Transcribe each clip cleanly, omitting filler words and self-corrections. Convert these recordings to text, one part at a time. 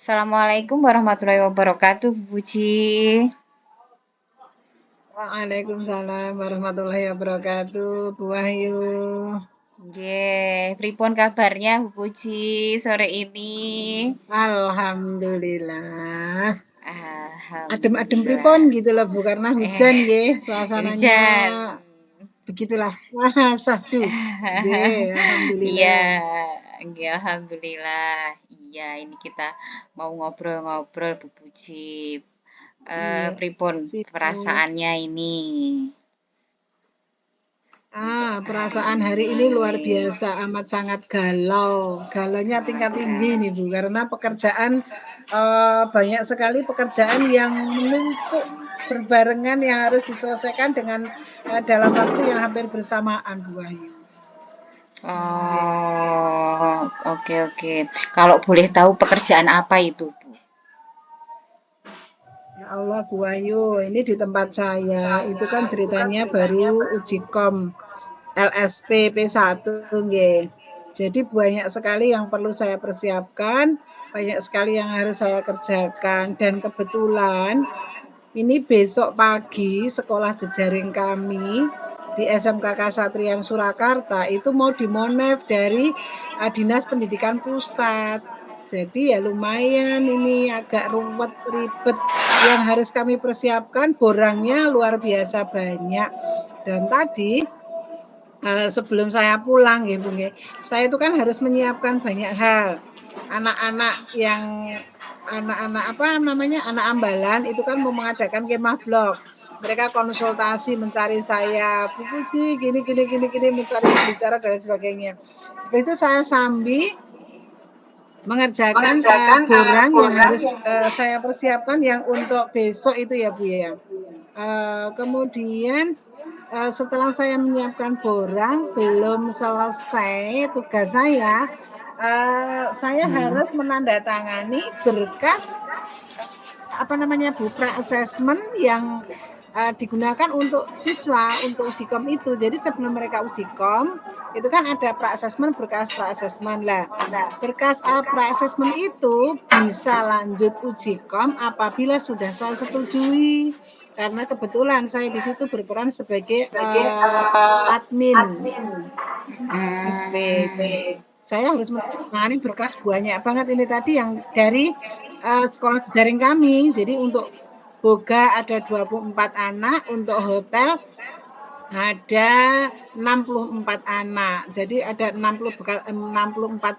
Assalamualaikum warahmatullahi wabarakatuh, Bu Puji. Waalaikumsalam warahmatullahi wabarakatuh, Bu Wahyu. Nggih, pripun kabarnya Bu Puji sore ini? Alhamdulillah. Adem-adem pripun Alhamdulillah. gitu loh Bu, karena Eh, hujan nggih, suasananya hujan. begitulah. Wah, sahdu. Nggih, Iya, alhamdulillah. nggih alhamdulillah. Iya, ini kita mau ngobrol-ngobrol Bu Puji. Iya, Pripun sibuk. perasaannya ini? Untuk hari Perasaan hari ini. ini luar biasa, amat sangat galau. Galaunya tingkat tinggi nih Bu, karena pekerjaan banyak sekali pekerjaan yang menumpuk berbarengan yang harus diselesaikan dengan dalam waktu yang hampir bersamaan Bu Wahyu. Nggih. Oh, oke oke. Kalau boleh tahu pekerjaan apa itu, Bu? Ya Allah Bu Wahyu, ini di tempat saya itu kan ceritanya baru uji kom LSP P1 nggih. Jadi banyak sekali yang perlu saya persiapkan, banyak sekali yang harus saya kerjakan dan kebetulan ini besok pagi sekolah jejaring kami di SMK Kasatrian Surakarta itu mau dimonef dari Dinas Pendidikan Pusat. Jadi ya lumayan ini agak ruwet ribet yang harus kami persiapkan, borangnya luar biasa banyak. Dan tadi sebelum saya pulang gitu nggih, saya itu kan harus menyiapkan banyak hal. Anak-anak yang anak-anak apa namanya, anak ambalan itu kan mau mengadakan kemah blok. Mereka konsultasi mencari saya, Bu Puji gini gini gini gini, mencari pembicara dan sebagainya. Habis itu saya sambil mengerjakan borang yang harus saya persiapkan yang untuk besok itu ya Bu ya. Kemudian setelah saya menyiapkan borang belum selesai tugas saya Hmm. harus menandatangani berkas apa namanya Bu, pra-assessment yang digunakan untuk siswa untuk uji kom itu. Jadi sebelum mereka uji kom itu kan ada pra-assessment, berkas pra-assessment lah. Berkas pra-assessment itu bisa lanjut uji kom apabila sudah saya setujui. Karena kebetulan saya di situ berperan sebagai admin SPP. Hmm. Saya harus menangani berkas banyak banget ini tadi yang dari sekolah jejaring kami. Jadi untuk boga ada 24 anak, untuk hotel ada 64 anak. Jadi ada 64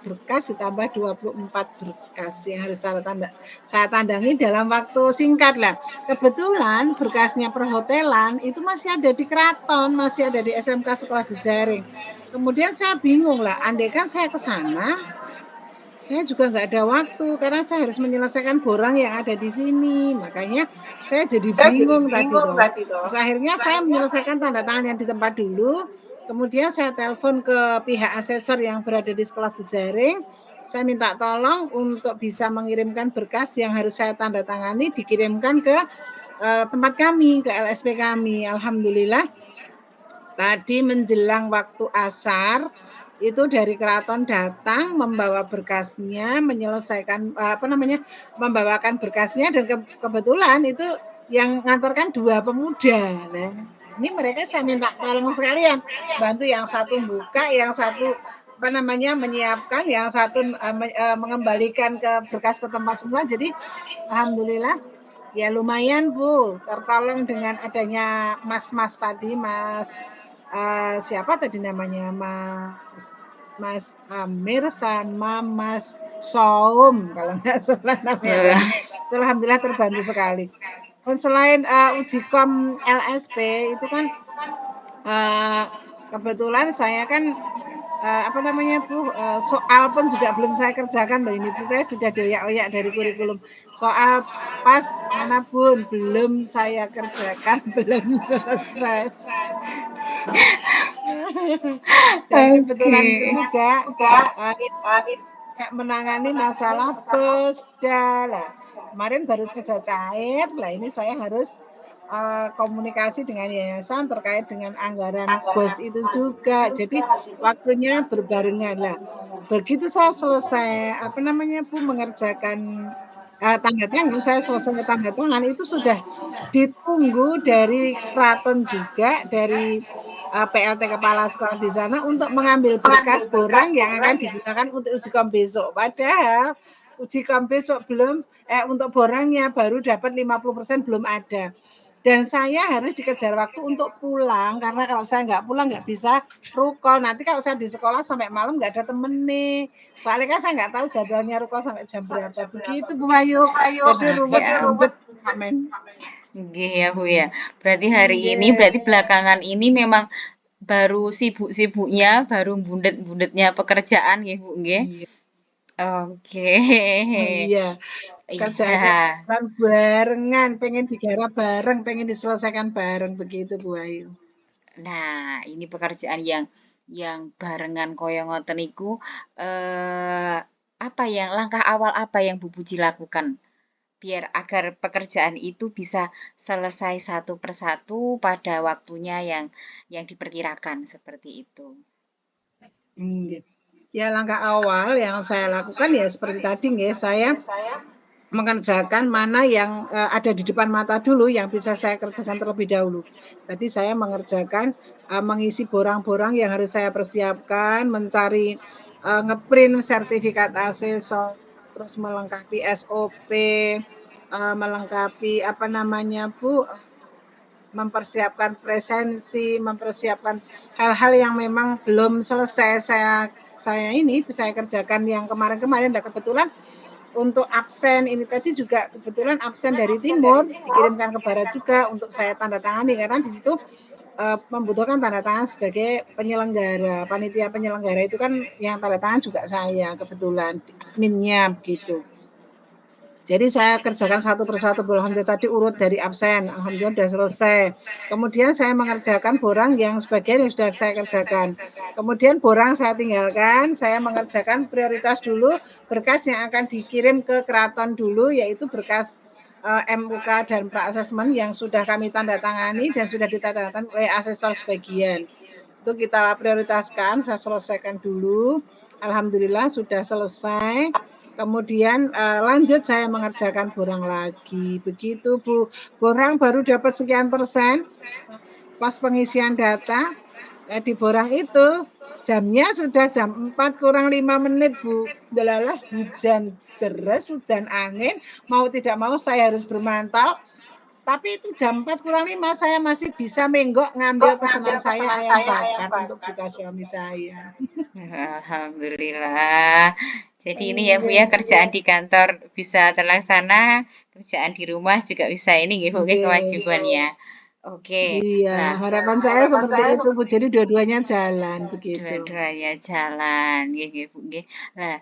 berkas ditambah 24 berkas yang harus saya tandangi dalam waktu singkat lah. Kebetulan berkasnya perhotelan itu masih ada di Keraton, masih ada di SMK Sekolah Jejaring. Kemudian saya bingung lah, andai kan saya ke sana, saya juga nggak ada waktu karena saya harus menyelesaikan borang yang ada di sini. Makanya saya jadi bingung tadi toh. Terus akhirnya saya menyelesaikan tanda tangan yang di tempat dulu. Kemudian saya telepon ke pihak asesor yang berada di sekolah jejaring. Saya minta tolong untuk bisa mengirimkan berkas yang harus saya tanda tangani dikirimkan ke tempat kami, ke LSP kami. Alhamdulillah tadi menjelang waktu asar itu dari keraton datang membawa berkasnya, menyelesaikan membawakan berkasnya dan kebetulan itu yang ngantarkan dua pemuda. Nah, ini mereka saya minta tolong sekalian bantu yang satu buka, yang satu menyiapkan, yang satu mengembalikan ke berkas ke tempat semua. Jadi alhamdulillah ya lumayan Bu, tertolong dengan adanya mas-mas tadi, Mas siapa tadi namanya, Mas Mas Amir sama Mas Saum kalau nggak salah namanya tadi. Itu alhamdulillah terbantu sekali. Dan selain uji kom LSP itu kan kebetulan saya kan soal pun juga belum saya kerjakan loh ini Bu, saya sudah doyak-oyak dari kurikulum. Soal pas mana pun belum saya kerjakan, belum selesai. Dan Oke. kebetulan itu juga menangani masalah Pesda lah. Kemarin baru saja cair, lah ini saya harus komunikasi dengan yayasan terkait dengan anggaran bos itu juga. Jadi waktunya berbarengan lah. Begitu saya selesai Bu mengerjakan Tanda tangan, saya selesai tanda tangan itu sudah ditunggu dari keraton juga, dari, PLT kepala sekolah di sana untuk mengambil berkas borang yang akan digunakan untuk uji kom besok. Padahal uji kom besok belum untuk borangnya baru dapat 50% belum ada. Dan saya harus dikejar waktu untuk pulang, karena kalau saya nggak pulang nggak bisa rukol. Nanti kalau saya di sekolah sampai malam nggak ada temen nih. Soalnya kan saya nggak tahu jadwalnya rukol sampai jam berapa. Begitu Bu Ayu. Jadi Ah, ruwet ya bundet men. nggih ya, Bu, ya. Berarti hari ini Nggih. berarti belakangan ini memang baru sibuk-sibuknya, baru bundet-bundetnya pekerjaan nggih, Bu, nggih? Iya, Oke. iya. Kerjaannya Iya. kan barengan, pengen digarap bareng, pengen diselesaikan bareng begitu Bu Ayu. Nah, ini pekerjaan yang barengan kaya ngoten niku, apa yang langkah awal apa yang Bu Puji lakukan? Biar agar pekerjaan itu bisa selesai satu persatu pada waktunya yang diperkirakan, seperti itu. Iya. Ya langkah awal yang saya lakukan ya seperti tadi nggih, saya mengerjakan mana yang ada di depan mata dulu yang bisa saya kerjakan terlebih dahulu. Tadi saya mengerjakan mengisi borang-borang yang harus saya persiapkan, mencari ngeprint sertifikat asesor, terus melengkapi SOP, melengkapi apa namanya Bu, mempersiapkan presensi, mempersiapkan hal-hal yang memang belum selesai saya ini saya kerjakan yang kemarin-kemarin. Dan kebetulan untuk absen ini tadi juga kebetulan absen dari timur dikirimkan ke barat juga untuk saya tanda tangani, karena di situ membutuhkan tanda tangan sebagai penyelenggara, panitia penyelenggara itu kan yang tanda tangan juga saya kebetulan adminnya begitu. Jadi saya kerjakan satu persatu, alhamdulillah tadi urut dari absen, alhamdulillah sudah selesai. Kemudian saya mengerjakan borang yang sebagian yang sudah saya kerjakan. Kemudian borang saya tinggalkan, saya mengerjakan prioritas dulu berkas yang akan dikirim ke keraton dulu, yaitu berkas MUK dan pra-asesmen yang sudah kami tanda tangani dan sudah ditandatangani oleh asesor sebagian. Itu kita prioritaskan, saya selesaikan dulu. Alhamdulillah sudah selesai. Kemudian lanjut saya mengerjakan borang lagi. Begitu Bu, borang baru dapat sekian persen, pas pengisian data di borang itu jamnya sudah jam 4 kurang 5 menit Bu. Delalah hujan deras, hujan angin, mau tidak mau saya harus bermantal. Tapi itu jam 4 kurang 5 saya masih bisa menggok ngambil pesanan saya ayam bakar untuk buka suami saya. Alhamdulillah. Jadi ini ya Bu ya, Nggih, kerjaan di kantor bisa terlaksana, kerjaan di rumah juga bisa ini nggih Bu nggih nggih. kewajibannya. Oke. Iya, Lah, harapan saya seperti itu Bu, jadi dua-duanya jalan begitu. dua-duanya jalan, nggih nggih, Bu, nggih. Nah,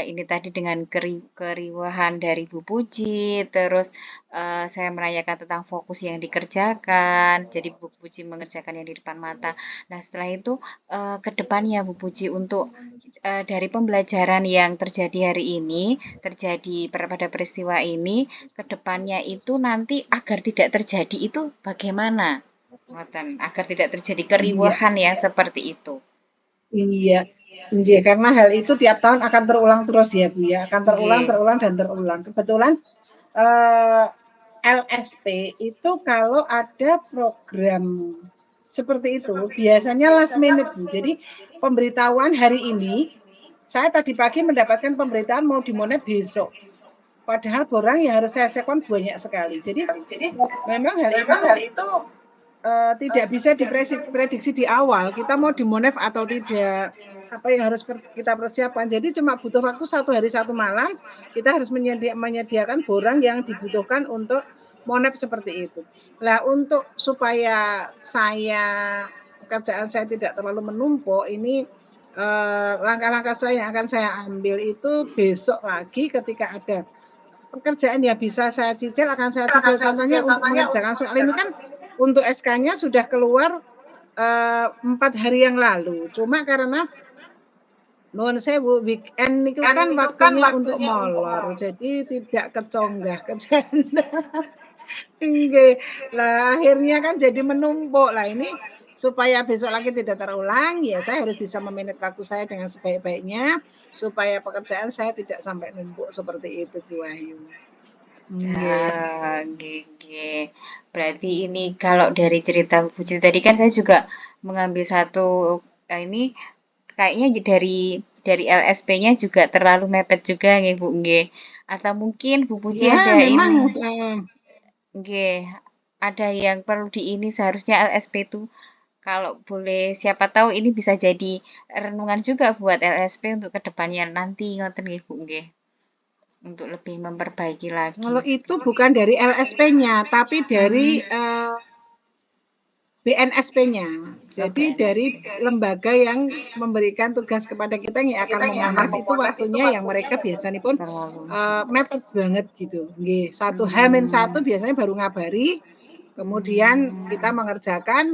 ini tadi dengan keriuhan dari Bu Puji, terus, saya menanyakan tentang fokus yang dikerjakan, jadi Bu Puji mengerjakan yang di depan mata. Nah, setelah itu, ke depannya Bu Puji untuk, dari pembelajaran yang terjadi hari ini, terjadi pada peristiwa ini, ke depannya itu nanti agar tidak terjadi itu bagaimana? Ngoten, agar tidak terjadi Iya, keriuhan ya seperti itu. iya, iya, karena hal itu tiap tahun akan terulang terus ya Bu ya, akan terulang, Nggih. terulang, dan terulang. Kebetulan eh, LSP itu kalau ada program seperti itu biasanya last minute Bu. Jadi pemberitahuan hari ini, saya tadi pagi mendapatkan pemberitahuan mau dimulai besok. Padahal borang yang harus saya sekon banyak sekali. Jadi memang hal itu tidak bisa diprediksi di awal kita mau dimonef atau tidak, apa yang harus kita persiapkan. Jadi cuma butuh waktu 1 hari 1 malam, kita harus menyediakan borang yang dibutuhkan untuk monef seperti itu. Nah, untuk supaya pekerjaan saya tidak terlalu menumpuk, ini langkah-langkah saya yang akan saya ambil itu besok lagi ketika ada pekerjaan ya bisa saya cicil, akan saya cicil. Contohnya untuk mengerjakan soal ini kan untuk SK-nya sudah keluar 4 hari yang lalu. Cuma karena nuwun sewu weekend itu kan waktunya untuk molor, jadi tidak keconggah ke janda. Nggih. Lah akhirnya kan jadi menumpuk. Lah ini supaya besok lagi tidak terulang, ya saya harus bisa memanage waktu saya dengan sebaik-baiknya supaya pekerjaan saya tidak sampai numpuk seperti itu Bu Wahyu. Nggih. Nggih. Berarti ini kalau dari cerita Bu Puji tadi kan saya juga mengambil satu ini kayaknya dari LSP-nya juga terlalu mepet juga nggih Bu nggih. Atau mungkin Bu Puji Ya ada memang, ini nggih, ada yang perlu di ini seharusnya LSP itu kalau boleh siapa tahu ini bisa jadi renungan juga buat LSP untuk kedepannya nanti ngoten nggih Bu nggih. Untuk lebih memperbaiki lagi. kalau itu bukan dari LSP-nya, tapi dari, BNSP-nya. Oh, Jadi BNS. dari lembaga yang memberikan tugas kepada kita yang akan memonef itu waktunya yang mereka biasanya pun Terlalu. mepet banget gitu. Nggih, satu H-1 Hmm. biasanya baru ngabari, kemudian kita Hmm. mengerjakan,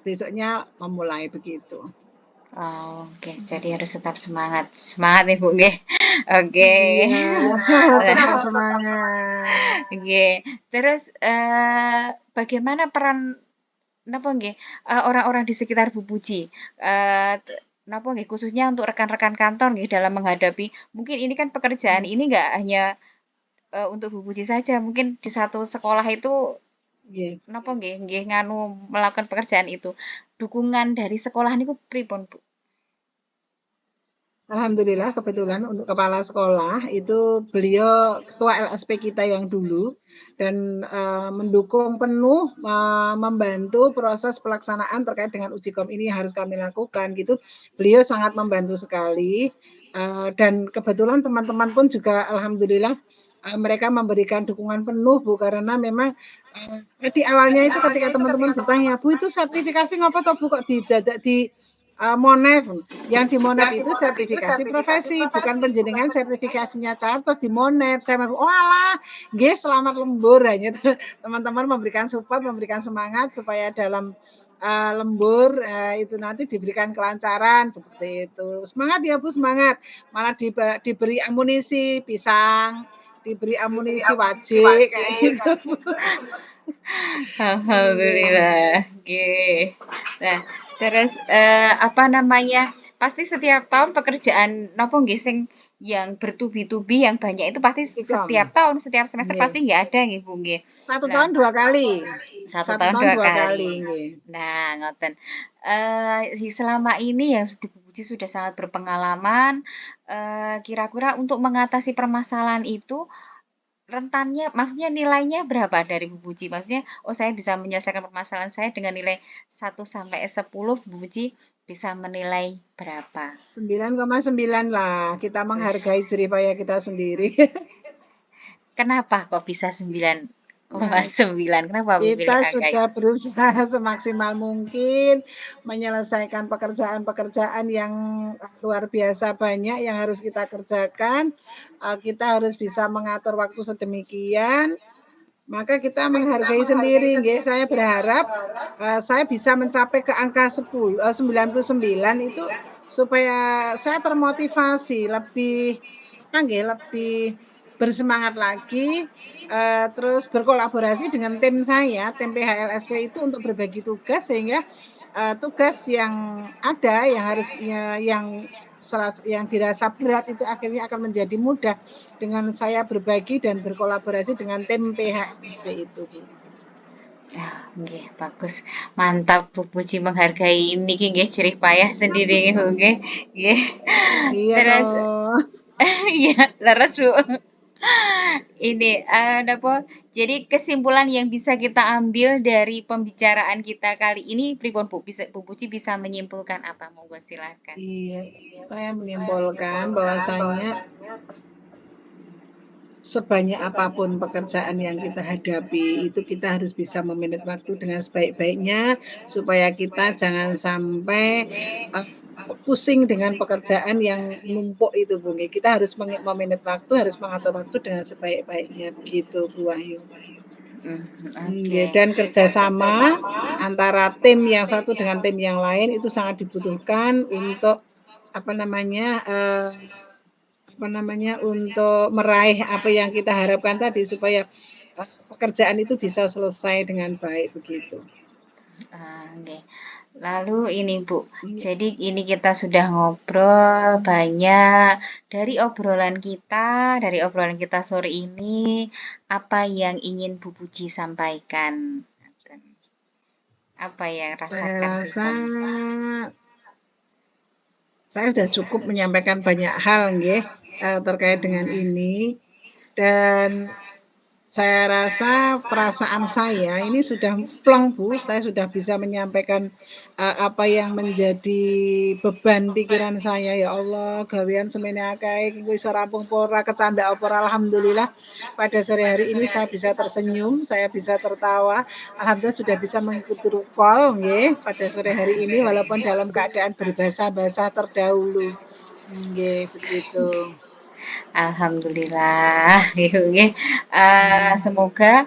besoknya memulai begitu. Oh, oke. Jadi harus tetap semangat. Semangat nih, Bu, nggih. Oke. Iya, tetap Nah, semangat. nggih. Terus bagaimana peran napa nggih, orang-orang di sekitar Bu Puji? Napa nggih, khususnya untuk rekan-rekan kantor nggih dalam menghadapi mungkin ini kan pekerjaan ini nggak hanya untuk Bu Puji saja, mungkin di satu sekolah itu Nggih. napa nggih nggih nganu melakukan pekerjaan itu. Dukungan dari sekolah niku pripun, Bu? Alhamdulillah kebetulan untuk kepala sekolah itu beliau ketua LSP kita yang dulu dan mendukung penuh membantu proses pelaksanaan terkait dengan uji kom ini yang harus kami lakukan gitu. Beliau sangat membantu sekali dan kebetulan teman-teman pun juga alhamdulillah mereka memberikan dukungan penuh Bu karena memang di awalnya itu ketika teman-teman bertanya Bu itu sertifikasi ngapa toh Bu kok di Monef. Yang di Monef itu sertifikasi profesi, bukan penjenengan sertifikasinya cair terus di Monef. Saya bilang, oh alah, nggih selamat lembur hanya teman-teman memberikan support, memberikan semangat supaya dalam lembur itu nanti diberikan kelancaran seperti itu. Semangat ya Bu, semangat. Malah diberi amunisi pisang, diberi amunisi wajik kayak gitu. Alhamdulillah, oke. Nah, terus apa namanya? Pasti setiap tahun pekerjaan nopo nggih sing yang bertubi-tubi yang banyak itu pasti Cikom. setiap tahun, setiap semester Nggih. pasti nggak ada nggih Bu nggih. Satu Lah, tahun dua kali. satu Satu tahun tahun dua dua kali. kali. Nggih. Nah, ngoten. Selama ini yang sudah Bu Puji sudah sangat berpengalaman, kira-kira untuk mengatasi permasalahan itu rentannya maksudnya nilainya berapa dari Bu Puji? Maksudnya, oh saya bisa menyelesaikan permasalahan saya dengan nilai 1 sampai 10, Bu Puji bisa menilai berapa? 9,9 lah. Kita Sus. menghargai jerih payah kita sendiri. Kenapa kok bisa 9,9? Nah, Kenapa Bu pilih kita angka sudah itu? berusaha semaksimal mungkin menyelesaikan pekerjaan-pekerjaan yang luar biasa banyak yang harus kita kerjakan. Kita harus bisa mengatur waktu sedemikian, maka kita menghargai sendiri. Nggih, saya berharap saya bisa mencapai ke angka 99 itu supaya saya termotivasi lebih lebih bersemangat lagi terus berkolaborasi dengan tim saya, tim PHLSP itu untuk berbagi tugas sehingga tugas yang ada yang harusnya yang dirasa berat itu akhirnya akan menjadi mudah dengan saya berbagi dan berkolaborasi dengan tim PHLSP itu. Ah, nggih, bagus. Mantap Bu Puji menghargai niki nggih jerih payah sendiri nggih. Nggih. Iya Terus toh. iya, leres Bu. Ini napa? Jadi kesimpulan yang bisa kita ambil dari pembicaraan kita kali ini pripun Bu? Bisa Bu Puji bisa menyimpulkan apa? Monggo silakan. Iya, saya menyimpulkan bahwasanya sebanyak apapun pekerjaan yang kita hadapi, itu kita harus bisa memanage waktu dengan sebaik-baiknya supaya kita jangan sampai pusing dengan pekerjaan yang numpuk itu, Bu. Kita harus memanage waktu, harus mengatur waktu dengan sebaik-baiknya begitu, Bu Wahyu. Oke. Dan kerjasama antara tim yang satu dengan tim yang lain itu sangat dibutuhkan untuk apa namanya untuk meraih apa yang kita harapkan tadi supaya pekerjaan itu bisa selesai dengan baik begitu. Nggih. Lalu ini Bu, Iya. jadi ini kita sudah ngobrol banyak. Dari obrolan kita sore ini, apa yang ingin Bu Puji sampaikan? Apa yang Saya rasakan rasa pesan? saya sudah cukup menyampaikan banyak hal nggih, terkait dengan ini dan saya rasa perasaan saya ini sudah plong, Bu, saya sudah bisa menyampaikan, apa yang menjadi beban pikiran saya. Ya Allah, gawean semene akeh iki iso rampung apa ora, kecandak apa ora, alhamdulillah pada sore hari ini saya bisa tersenyum, saya bisa tertawa, alhamdulillah sudah bisa mengikuti call nggih, pada sore hari ini walaupun dalam keadaan berbasah-basah terdahulu. Nggih, begitu. Alhamdulillah, gitu nggih. Mmm, Semoga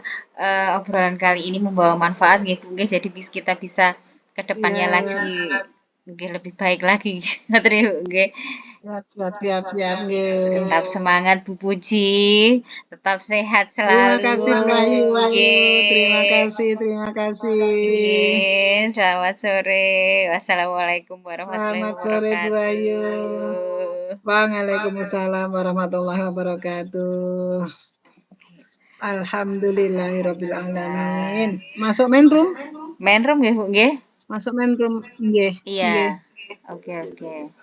obrolan kali ini membawa manfaat nggih Bu nggih. Jadi kita bisa ke depannya iya. lagi nggih lebih baik lagi. Ngoten niku nggih. Siap siap siap siap, nggih. Tetap semangat Bu Puji, tetap sehat Terima selalu kasih Mbak Ayu, terima nggih. kasih terima kasih. Nggih, selamat sore. Wassalamualaikum warahmatullahi Selamat sore Bu Ayu. wabarakatuh. Waalaikumsalam warahmatullahi wabarakatuh. Alhamdulillahirabbil alamin. Alhamdulillah. Masuk main room? Main room nggih Bu nggih? Masuk main room? Nggih Iya. nggih. Oke oke.